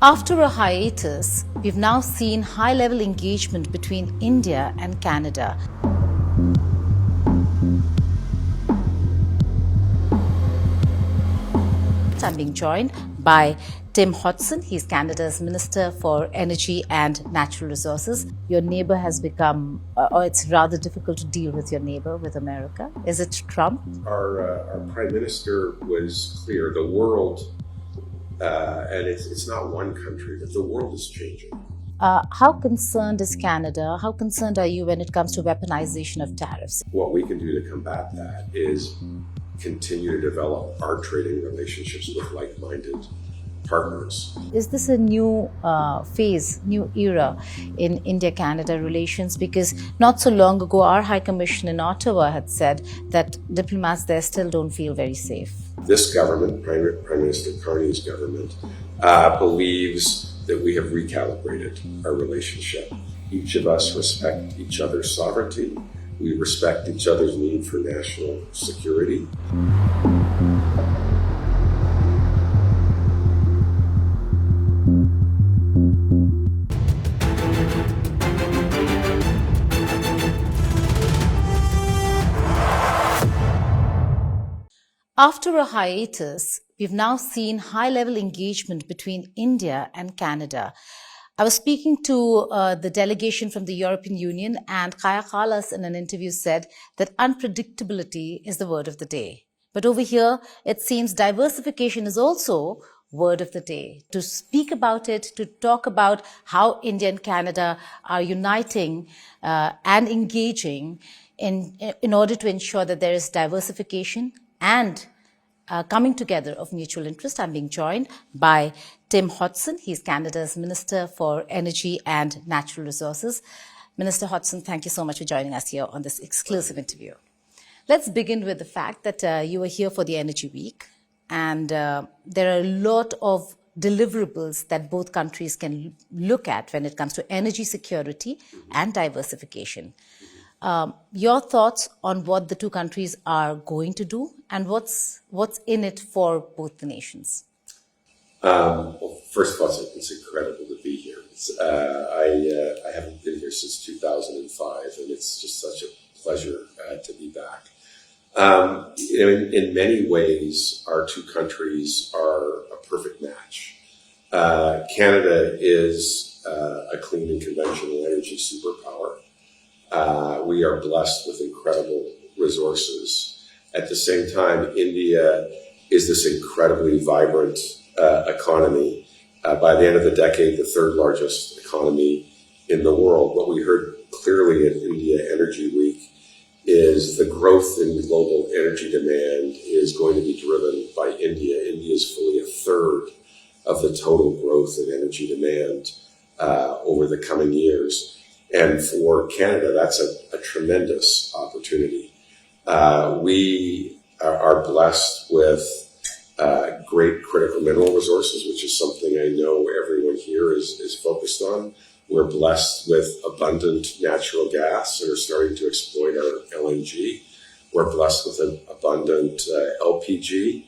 After a hiatus, we've now seen high-level engagement between India and Canada. I'm being joined by Tim Hodgson. He's Canada's Minister for Energy and Natural Resources. Your neighbor has become, or it's rather difficult to deal with your neighbor, with America. Is it Trump? Our Prime Minister was clear. The world, and it's not one country, but the world is changing. How concerned is Canada? How concerned are you when it comes to weaponization of tariffs? What we can do to combat that is continue to develop our trading relationships with like-minded partners. Is this a new phase, new era in India-Canada relations? Because not so long ago, our High Commission in Ottawa had said that diplomats there still don't feel very safe. This government, Prime Minister Carney's government, believes that we have recalibrated our relationship. Each of us respect each other's sovereignty. We respect each other's need for national security. After a hiatus, we've now seen high-level engagement between India and Canada. I was speaking to the delegation from the European Union, and Kaja Kallas in an interview said that unpredictability is the word of the day. But over here, it seems diversification is also word of the day. To speak about it, to talk about how India and Canada are uniting and engaging in order to ensure that there is diversification and coming together of mutual interest, I'm being joined by Tim Hodgson. He's Canada's Minister for Energy and Natural Resources. Minister Hodgson, thank you so much for joining us here on this exclusive interview. Let's begin with the fact that you were here for the Energy Week, and there are a lot of deliverables that both countries can look at when it comes to energy security and diversification. Your thoughts on what the two countries are going to do and what's in it for both the nations? Well, first of all, it's incredible to be here. I haven't been here since 2005, and it's just such a pleasure to be back. In many ways, our two countries are a perfect match. Canada is a clean and conventional energy superpower. We are blessed with incredible resources. At the same time, India is this incredibly vibrant economy. By the end of the decade, the third largest economy in the world. What we heard clearly at India Energy Week is the growth in global energy demand is going to be driven by India. India is fully a third of the total growth in energy demand over the coming years. And for Canada, that's a tremendous opportunity. We are blessed with great critical mineral resources, which is something I know everyone here is focused on. We're blessed with abundant natural gas and are starting to exploit our LNG. We're blessed with an abundant LPG.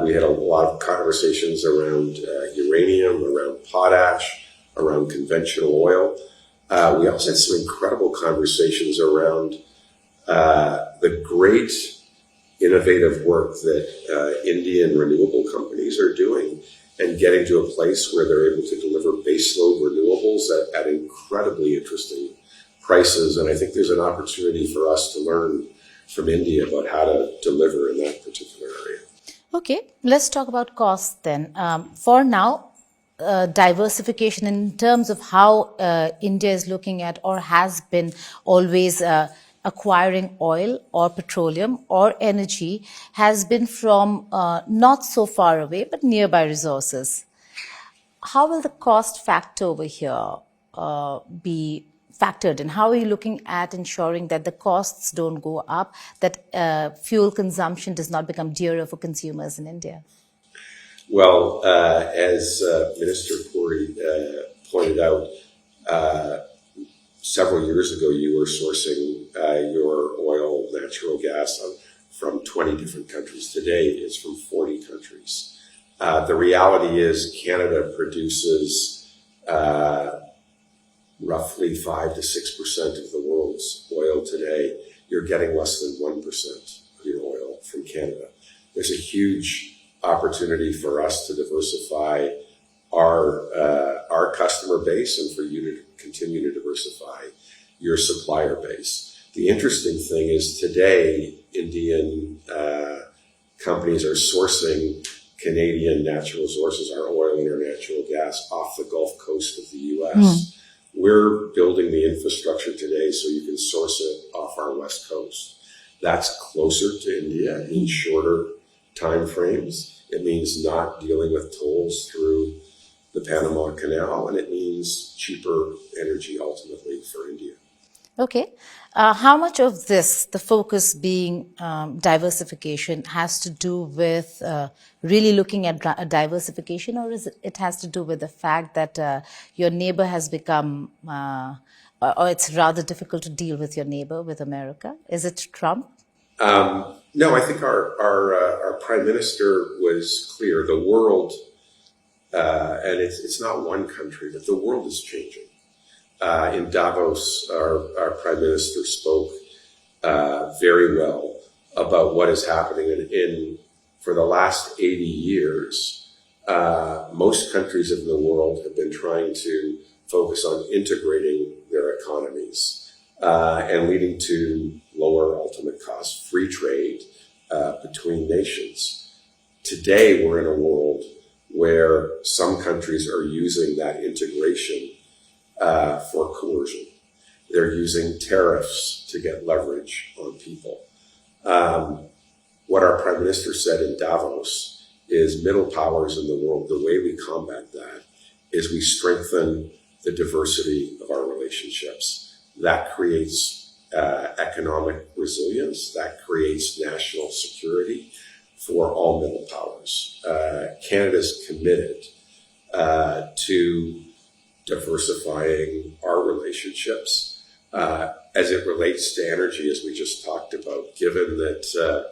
We had a lot of conversations around uranium, around potash, around conventional oil. We also had some incredible conversations around the great innovative work that Indian renewable companies are doing and getting to a place where they're able to deliver baseload renewables at incredibly interesting prices. And I think there's an opportunity for us to learn from India about how to deliver in that particular area. Okay, let's talk about costs then. For now, diversification in terms of how India is looking at or has been always acquiring oil or petroleum or energy has been from not so far away but nearby resources. How will the cost factor over here be factored in? How are you looking at ensuring that the costs don't go up, that fuel consumption does not become dearer for consumers in India? Well, as Minister Puri pointed out, several years ago, you were sourcing your oil, natural gas from 20 different countries. Today, it's from 40 countries. The reality is Canada produces roughly 5 to 6% of the world's oil today. You're getting less than 1% of your oil from Canada. There's a huge opportunity for us to diversify our customer base and for you to continue to diversify your supplier base. The interesting thing is today, Indian companies are sourcing Canadian natural resources, our oil and our natural gas, off the Gulf Coast of the U.S. We're building the infrastructure today so you can source it off our West Coast. That's closer to India in shorter time frames. It means not dealing with tolls through the Panama Canal, and it means cheaper energy ultimately for India. Okay. How much of this, the focus being diversification, has to do with really looking at diversification, or is it has to do with the fact that your neighbor has become, or it's rather difficult to deal with your neighbor, with America? Is it Trump? No, I think our prime minister was clear. The world, and it's not one country, but the world is changing. In Davos, our prime minister spoke very well about what is happening. For the last 80 years, most countries in the world have been trying to focus on integrating their economies and leading to lower ultimate costs, free trade between nations. Today, we're in a world where some countries are using that integration for coercion. They're using tariffs to get leverage on people. What our prime minister said in Davos is middle powers in the world, the way we combat that is we strengthen the diversity of our relationships. That creates economic resilience. That creates national security for all middle powers. Canada's committed to diversifying our relationships as it relates to energy, as we just talked about, given that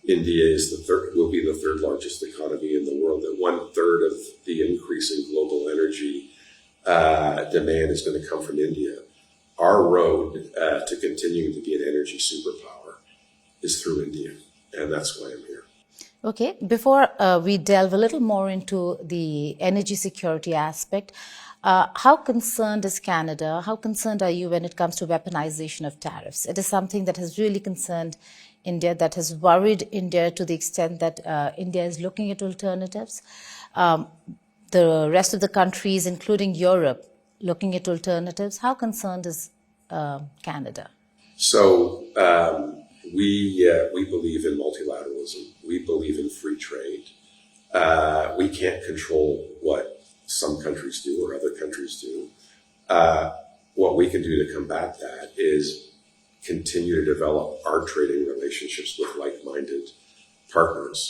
India is will be the third largest economy in the world, that 1/3 of the increase in global energy demand is going to come from India. Our road to continuing to be an energy superpower is through India, and that's why I'm here. Okay, before we delve a little more into the energy security aspect, how concerned is Canada? How concerned are you when it comes to weaponization of tariffs? It is something that has really concerned India, that has worried India to the extent that India is looking at alternatives. The rest of the countries, including Europe, looking at alternatives. How concerned is Canada? So we believe in multilateralism. We believe in free trade. We can't control what some countries do or other countries do. What we can do to combat that is continue to develop our trading relationships with like-minded partners.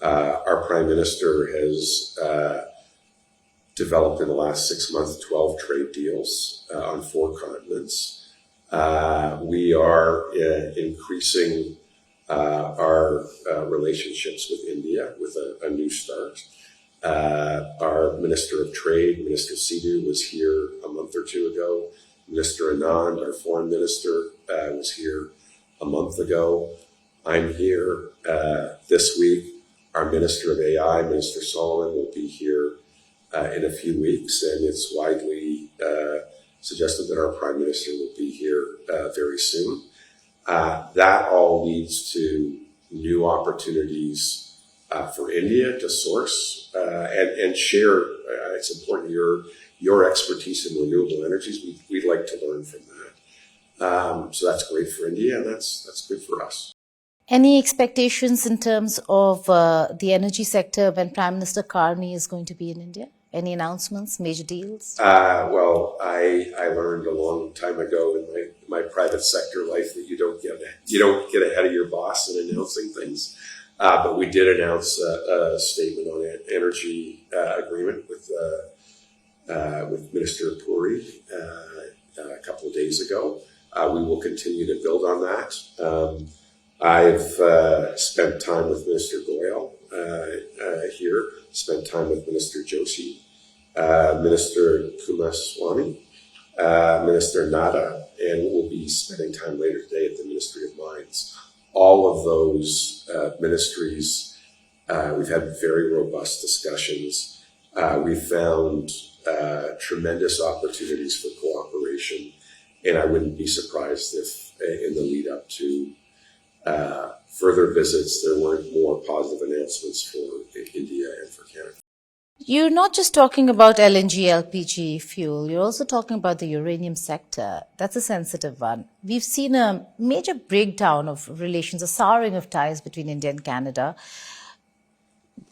Our Prime Minister has developed in the last 6 months 12 trade deals on 4 continents. We are increasing our relationships with India with a new start. Our Minister of Trade, Minister Sidhu, was here a month or 2 ago. Minister Anand, our Foreign Minister, was here a month ago. I'm here this week. Our Minister of AI, Minister Solomon, will be here in a few weeks, and it's widely suggested that our Prime Minister will be here very soon. That all leads to new opportunities for India to source and share. It's important your expertise in renewable energies. We'd like to learn from that. So that's great for India, and that's good for us. Any expectations in terms of the energy sector when Prime Minister Carney is going to be in India? Any announcements, major deals? Well, I learned a long time ago in my private sector life that you don't get ahead of your boss in announcing things. But we did announce a statement on an energy agreement with Minister Puri a couple of days days ago. We will continue to build on that. I've spent time with Minister Goyal here, spent time with Minister Joshi, Minister Kumaswamy, Minister Nada, and we'll be spending time later today at the Ministry of Mines. All of those ministries, we've had very robust discussions. We found tremendous opportunities for cooperation, and I wouldn't be surprised if in the lead up to further visits there weren't more positive announcements for India and for Canada. You're not just talking about LNG, LPG fuel, you're also talking about the uranium sector. That's a sensitive one. We've seen a major breakdown of relations, a souring of ties between India and Canada.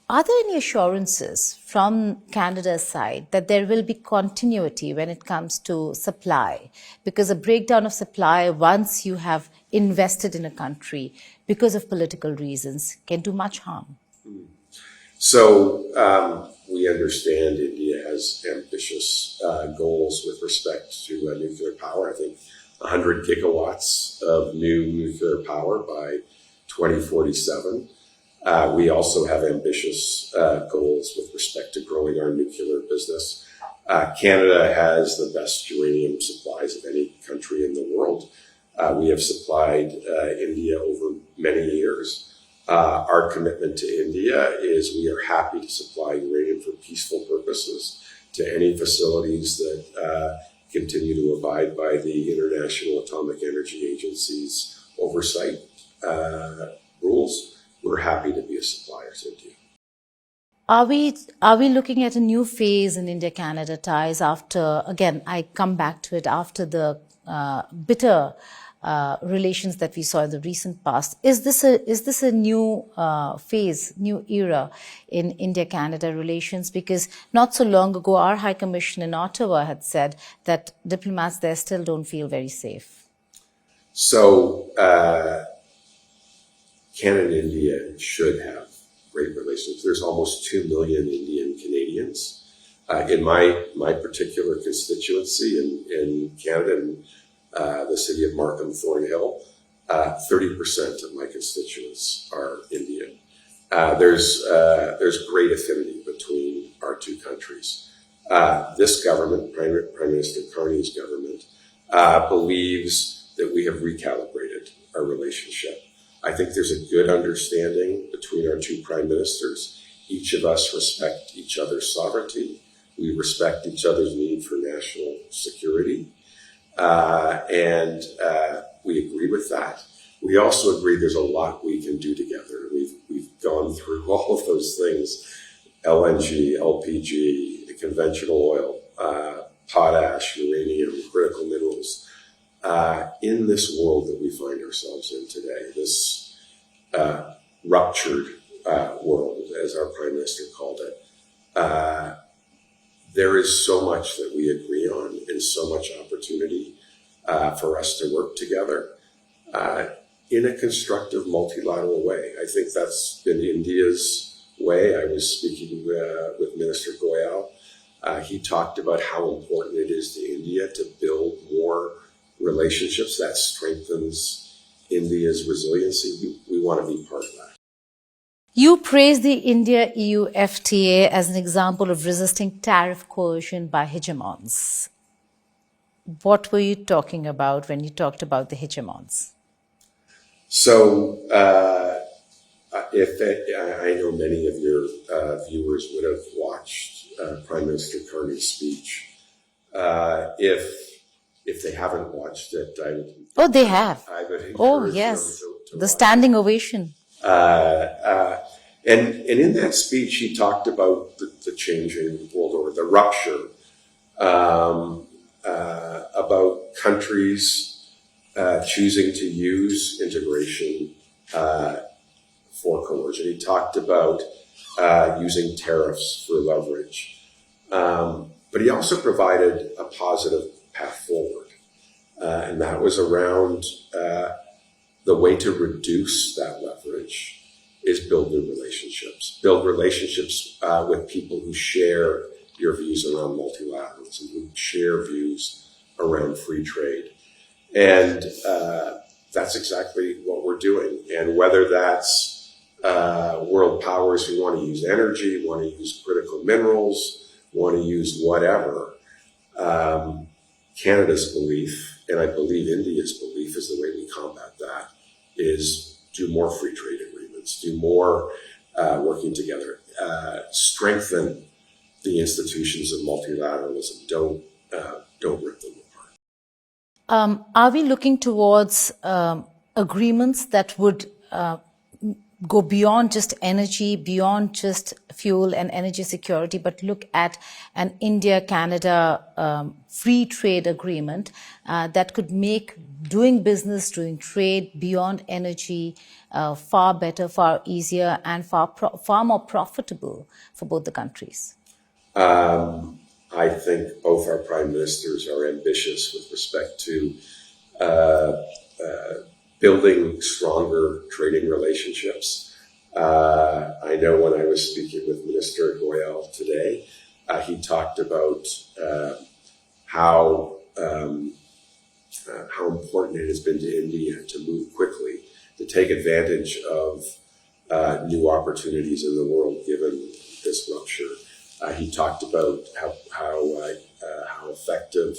Are there any assurances from Canada's side that there will be continuity when it comes to supply? Because a breakdown of supply, once you have invested in a country because of political reasons, can do much harm. So we understand India has ambitious goals with respect to nuclear power. I think 100 gigawatts of new nuclear power by 2047. We also have ambitious goals with respect to growing our nuclear business. Canada has the best uranium supplies of any country in the world. We have supplied India over many years. Our commitment to India is we are happy to supply uranium for peaceful purposes to any facilities that continue to abide by the International Atomic Energy Agency's oversight rules. We're happy to be a supplier to India. Are we looking at a new phase in India-Canada ties after, again, I come back to it, after the bitter relations that we saw in the recent past? Is this a new phase, new era in India-Canada relations? Because not so long ago, our High Commission in Ottawa had said that diplomats there still don't feel very safe. So Canada and India should have great relations. There's almost 2 million Indian Canadians. In my particular constituency in Canada, in the city of Markham Thornhill, 30% of my constituents are Indian. There's great affinity between our two countries. This government, Prime Minister Carney's government, believes that we have recalibrated our relationship. I think there's a good understanding between our two prime ministers. Each of us respect each other's sovereignty. We respect each other's need for national security. And we agree with that. We also agree there's a lot we can do together. We've gone through all of those things: LNG, LPG, conventional oil, potash, uranium, critical minerals. In this world that we find ourselves in today, this ruptured world, as our Prime Minister called it, there is so much that we agree on and so much opportunity for us to work together in a constructive multilateral way. I think that's been India's way. I was speaking with Minister Goyal. He talked about how important it is to India to build more relationships that strengthens India's resiliency. We want to be part of that. You praise the India-EU FTA as an example of resisting tariff coercion by hegemons. What were you talking about when you talked about the hegemons? So, I know many of your viewers would have watched Prime Minister Carney's speech. If they haven't watched it, they have. I would encourage oh, yes. them to the standing ovation. And in that speech, he talked about the changing world order, the rupture, about countries choosing to use integration for coercion. He talked about using tariffs for leverage. But he also provided a positive path forward. And that was around the way to reduce that leverage is build new relationships. Build relationships with people who share your views around multilateralism, who share views around free trade. And that's exactly what we're doing. And whether that's world powers who want to use energy, want to use critical minerals, want to use whatever, Canada's belief, and I believe India's belief, is the way we combat that, is do more free trade agreements, do more working together, strengthen the institutions of multilateralism. Don't rip them apart. Are we looking towards agreements that would go beyond just energy, beyond just fuel and energy security, but look at an India-Canada free trade agreement that could make doing business, doing trade beyond energy far better, far easier, and far more profitable for both the countries? I think both our prime ministers are ambitious with respect to building stronger trading relationships. I know when I was speaking with Minister Goyal today, he talked about how important it has been to India to move quickly, to take advantage of new opportunities in the world given this rupture. He talked about how effective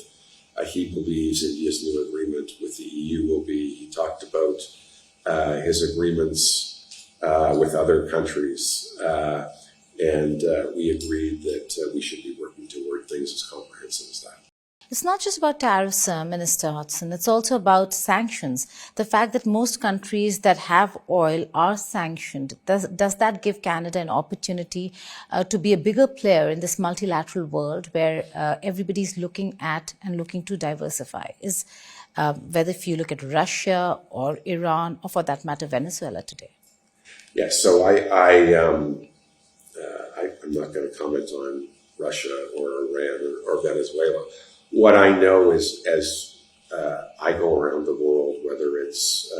he believes India's new agreement with the EU will be. He talked about his agreements with other countries, and we agreed that we should be working toward things as comprehensive as that. It's not just about tariffs, Minister Hodgson. It's also about sanctions. The fact that most countries that have oil are sanctioned, does that give Canada an opportunity to be a bigger player in this multilateral world where everybody's looking at and looking to diversify? Whether if you look at Russia or Iran, or for that matter, Venezuela today. Yes, so I'm not going to comment on Russia or Iran or Venezuela. What I know is, as I go around the world, whether it's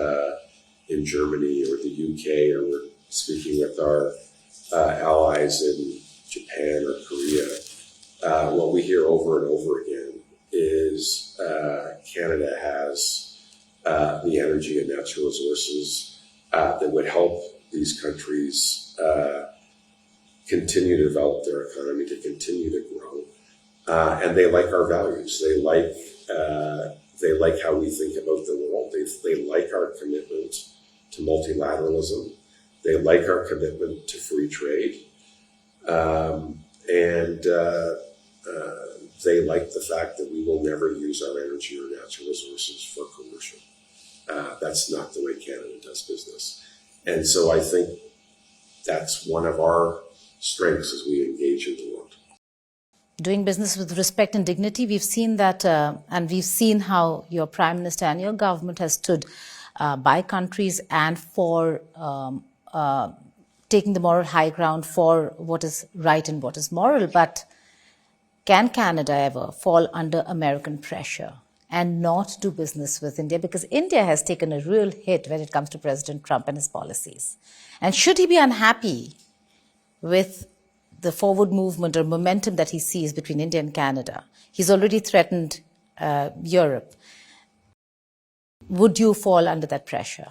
in Germany or the UK, or we're speaking with our allies in Japan or Korea, what we hear over and over again is Canada has the energy and natural resources that would help these countries continue to develop their economy, to continue to grow. And they like our values. They like how we think about the world. They like our commitment to multilateralism. They like our commitment to free trade. And they like the fact that we will never use our energy or natural resources for coercion. That's not the way Canada does business. And so I think that's one of our strengths as we engage in the world. Doing business with respect and dignity, we've seen that, and we've seen how your Prime Minister and your government has stood by countries and for taking the moral high ground for what is right and what is moral. But can Canada ever fall under American pressure and not do business with India? Because India has taken a real hit when it comes to President Trump and his policies. And should he be unhappy with the forward movement or momentum that he sees between India and Canada? He's already threatened Europe. Would you fall under that pressure?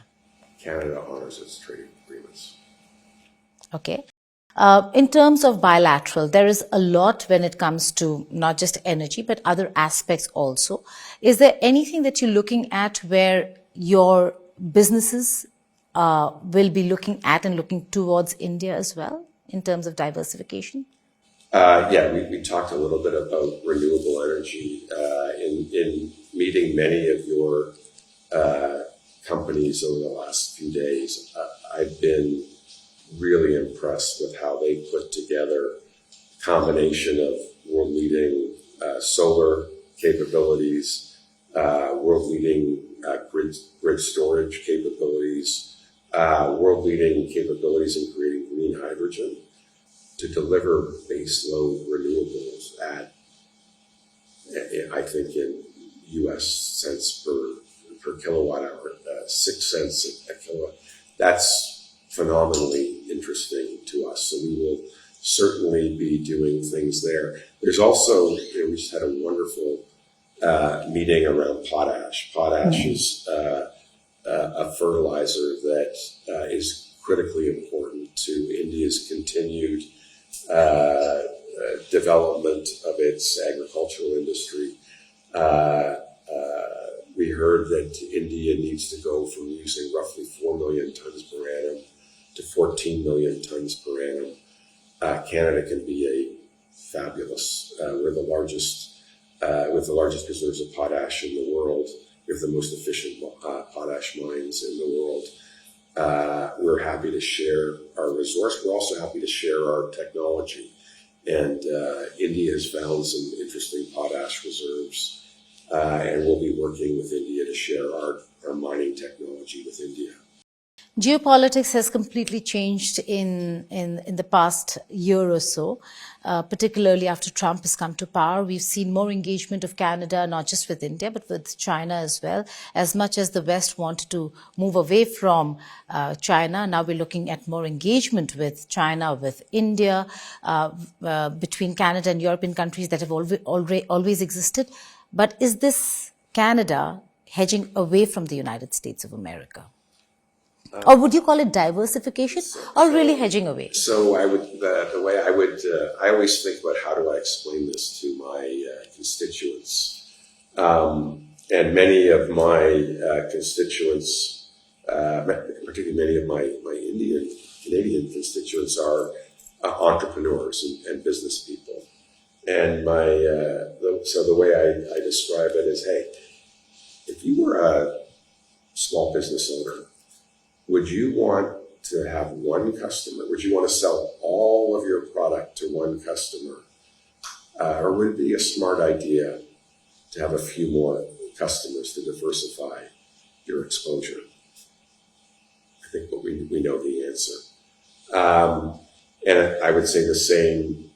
Canada honors its trading agreements. Okay. In terms of bilateral, there is a lot when it comes to not just energy, but other aspects also. Is there anything that you're looking at where your businesses will be looking at and looking towards India as well in terms of diversification? Yeah, we talked a little bit about renewable energy in meeting many of your companies over the last few days. I've been really impressed with how they put together a combination of world-leading solar capabilities, world-leading grid storage capabilities, world-leading capabilities in creating green hydrogen to deliver baseload renewables at, I think, in U.S. cents per kilowatt hour, 6 cents a kilowatt. That's phenomenally interesting to us. So we will certainly be doing things there. There's also, we just had a wonderful meeting around potash. Potash is a fertilizer that is critically important to India's continued development of its agricultural industry. We heard that India needs to go from using roughly 4 million tons per annum to 14 million tons per annum. Canada can be a fabulous, we're the largest, with the largest reserves of potash in the world. We have the most efficient potash mines in the world. We're happy to share our resource. We're also happy to share our technology. And India has found some interesting potash reserves. And we'll be working with India to share our mining technology with India. Geopolitics has completely changed in the past year or so, particularly after Trump has come to power. We've seen more engagement of Canada, not just with India, but with China as well. As much as the West wanted to move away from China, now we're looking at more engagement with China, with India, between Canada and European countries that have always existed. But is this Canada hedging away from the United States of America? Or would you call it diversification or really hedging away? So I would, the way I would, I always think about how do I explain this to my constituents. And many of my constituents, particularly many of my Indian, Canadian constituents are entrepreneurs and business people. And so the way I describe it is, hey, if you were a small business owner, would you want to have one customer? Would you want to sell all of your product to one customer? Or would it be a smart idea to have a few more customers to diversify your exposure? I think we know the answer. And I would say the same,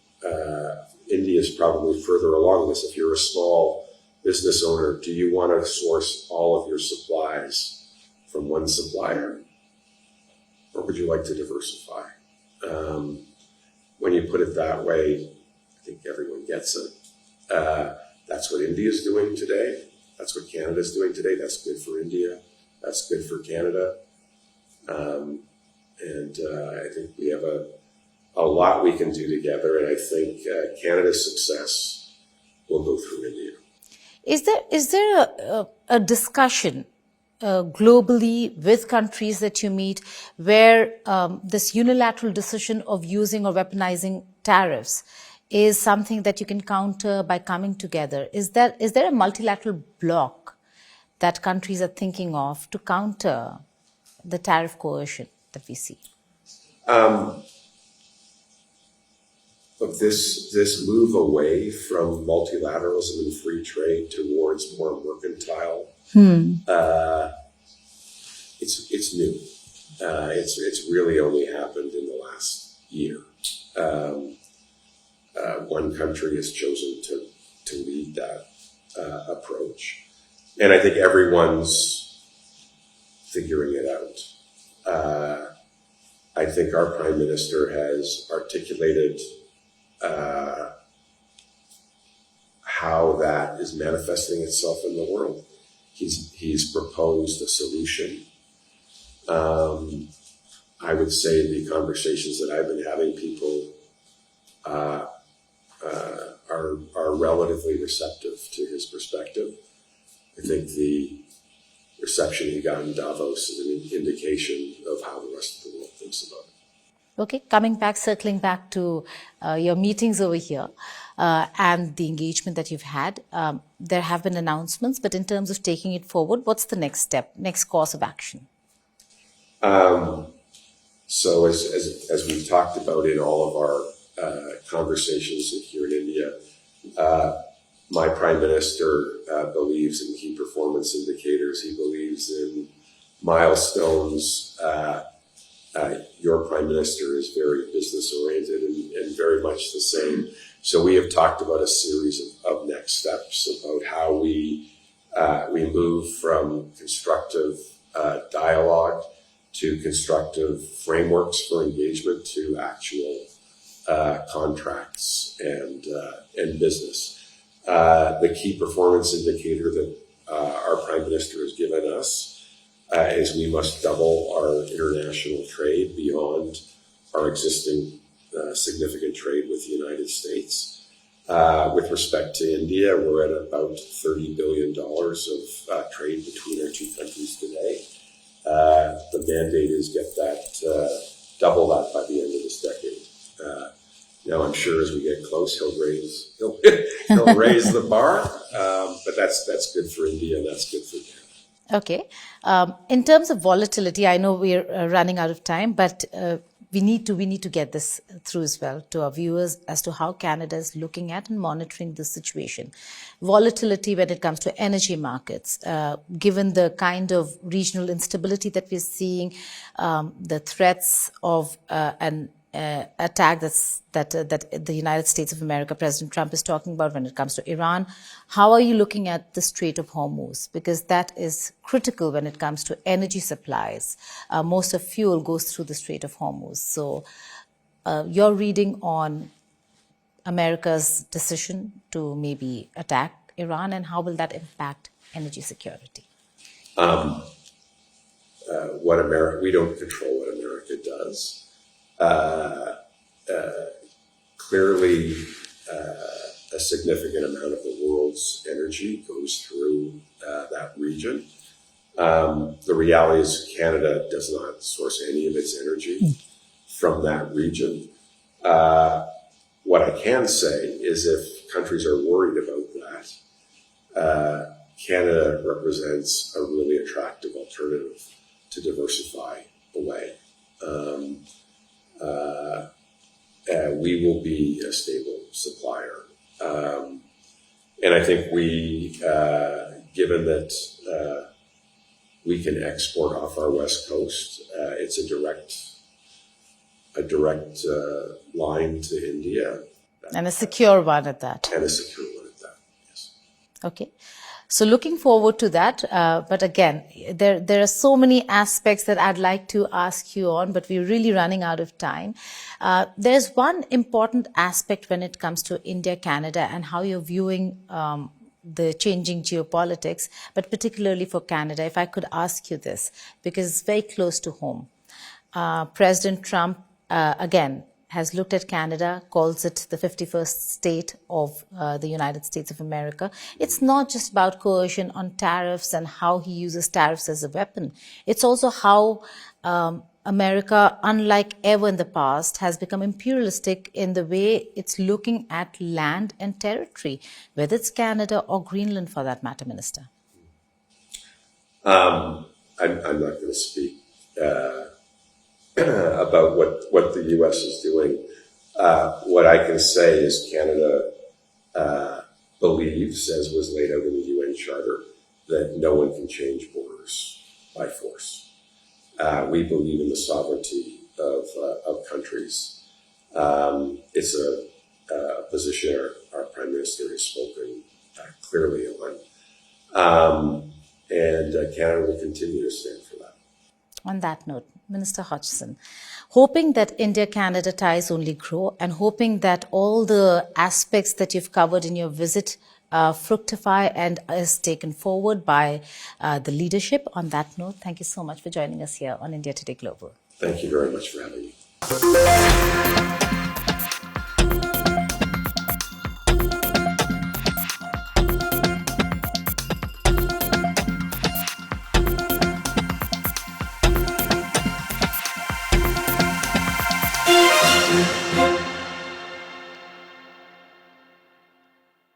India is probably further along this. If you're a small business owner, do you want to source all of your supplies from one supplier? Or would you like to diversify? When you put it that way, I think everyone gets it. That's what India is doing today. That's what Canada is doing today. That's good for India. That's good for Canada. And I think we have a lot we can do together. And I think Canada's success will go through India. Is there a discussion globally with countries that you meet where this unilateral decision of using or weaponizing tariffs is something that you can counter by coming together? Is there a multilateral bloc that countries are thinking of to counter the tariff coercion that we see? Of this move away from multilateralism and free trade towards more mercantile, it's new. It's really only happened in the last year. One country has chosen to lead that approach, and I think everyone's figuring it out. I think our Prime Minister has articulated how that is manifesting itself in the world. He's proposed a solution. I would say the conversations that I've been having, people are relatively receptive to his perspective. I think the reception he got in Davos is an indication of how the rest of the world thinks about it. Okay, circling back to your meetings over here and the engagement that you've had. There have been announcements, but in terms of taking it forward, what's the next step, next course of action? So as we've talked about in all of our conversations here in India, my Prime Minister believes in key performance indicators. He believes in milestones. Your Prime Minister is very business-oriented and very much the same. So we have talked about a series of next steps about how we move from constructive dialogue to constructive frameworks for engagement to actual contracts and business. The key performance indicator that our Prime Minister has given us is we must double our international trade beyond our existing significant trade with the United States. With respect to India, we're at about $30 billion of trade between our two countries today. The mandate is get that, double that by the end of this decade. Now, I'm sure as we get close, he'll raise the bar, but that's good for India and that's good for Canada. Okay. In terms of volatility, I know we're running out of time, but we need to get this through as well to our viewers as to how Canada is looking at and monitoring this situation. Volatility when it comes to energy markets, given the kind of regional instability that we're seeing, the threats of an attack that the United States of America, President Trump is talking about when it comes to Iran. How are you looking at the Strait of Hormuz? Because that is critical when it comes to energy supplies. Most of fuel goes through the Strait of Hormuz. So your reading on America's decision to maybe attack Iran and how will that impact energy security? We don't control what America does. Clearly, a significant amount of the world's energy goes through that region. The reality is Canada does not source any of its energy from that region. What I can say is if countries are worried about that, Canada represents a really attractive alternative to diversify away. We will be a stable supplier. And I think given that we can export off our west coast, it's a direct line to India. And a secure one at that. And a secure one at that, yes. Okay. So looking forward to that. But again, there are so many aspects that I'd like to ask you on, but we're really running out of time. There's one important aspect when it comes to India, Canada, and how you're viewing the changing geopolitics, but particularly for Canada. If I could ask you this, because it's very close to home. President Trump, again, has looked at Canada, calls it the 51st state of the United States of America. It's not just about coercion on tariffs and how he uses tariffs as a weapon. It's also how America, unlike ever in the past, has become imperialistic in the way it's looking at land and territory, whether it's Canada or Greenland for that matter, Minister. I'm not going to speak about what the U.S. is doing. What I can say is Canada believes, as was laid out in the UN Charter, that no one can change borders by force. We believe in the sovereignty of countries. It's a position our Prime Minister has spoken clearly on. And Canada will continue to stand for that. On that note, Minister Hodgson, hoping that India-Canada ties only grow and hoping that all the aspects that you've covered in your visit fructify and is taken forward by the leadership. On that note, thank you so much for joining us here on India Today Global. Thank you very much for having me.